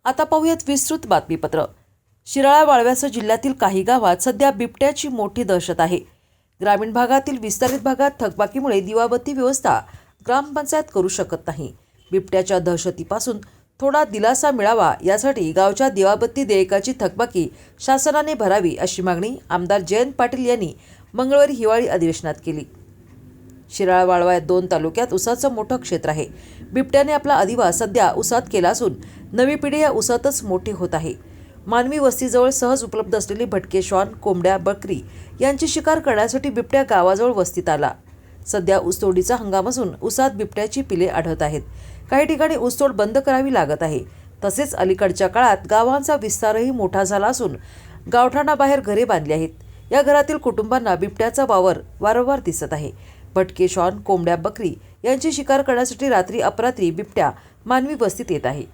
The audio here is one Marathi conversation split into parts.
आता पाहूयात विस्तृत बातमीपत्र। शिराळा वाळव्यासह जिल्ह्यातील काही गावात सध्या बिबट्याची मोठी दहशत आहे। ग्रामीण भागातील विस्तारित भागात थकबाकीमुळे दिवाबत्ती व्यवस्था ग्रामपंचायत करू शकत नाही। बिबट्याच्या दहशतीपासून थोडा दिलासा मिळावा यासाठी गावच्या दिवाबत्ती देयकाची थकबाकी शासनाने भरावी अशी मागणी आमदार जयंत पाटील यांनी मंगळवारी हिवाळी अधिवेशनात केली। शिराळा वाळवा या 2 तालुक्यात ऊसाचं मोठं क्षेत्र आहे। बिबट्याने आपला अधिवास सध्या ऊसात केला असून नवी पिढी या ऊसातच मोठी होत आहे। मानवी वस्तीजवळ सहज उपलब्ध असलेली भटके श्वान, कोंबड्या, बकरी यांची शिकार करण्यासाठी बिबट्या गावाजवळ वस्तीत आला। सध्या ऊसतोडीचा हंगाम असून ऊसात बिबट्याची पिले आढळत आहेत। काही ठिकाणी ऊसतोड बंद करावी लागत आहे। तसेच अलीकडच्या काळात गावांचा विस्तारही मोठा झाला असून गावठाणाबाहेर घरे बांधली आहेत। या घरातील कुटुंबांना बिबट्याचा वावर वारंवार दिसत आहे। भटके श्वान, कोंबड्या, बकरी यांची शिकार करण्यासाठी रात्री अपरात्री बिबट्या मानवी वस्तीत येत आहे।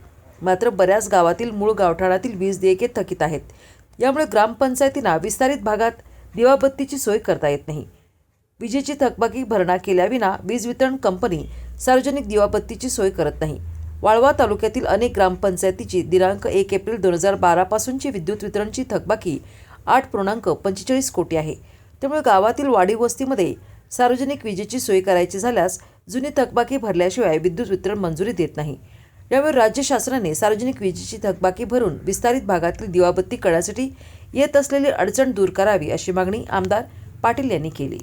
मात्र बऱ्याच गावातील मूळ गावठाणातील वीज देयके थकीत आहेत। यामुळे ग्रामपंचायतींना विस्तारित भागात दिवाबत्तीची सोय करता येत नाही। विजेची थकबाकी भरणा केल्याविना वीज वितरण कंपनी सार्वजनिक दिवाबत्तीची सोय करत नाही। वाळवा तालुक्यातील अनेक ग्रामपंचायतीची दिनांक 1 एप्रिल 2012 पासूनची विद्युत वितरणची थकबाकी 8.45 कोटी आहे। त्यामुळे गावातील वाढीव वस्तीमध्ये सार्वजनिक विजेची सोय करायची झाल्यास जुनी थकबाकी भरल्याशिवाय विद्युत वितरण मंजुरी देत नाही। यामुळे राज्य शासनाने सार्वजनिक विजेची थकबाकी भरून विस्तारित भागातील दिवाबत्ती करण्यासाठी येत असलेली अडचण दूर करावी अशी मागणी आमदार पाटील यांनी केली।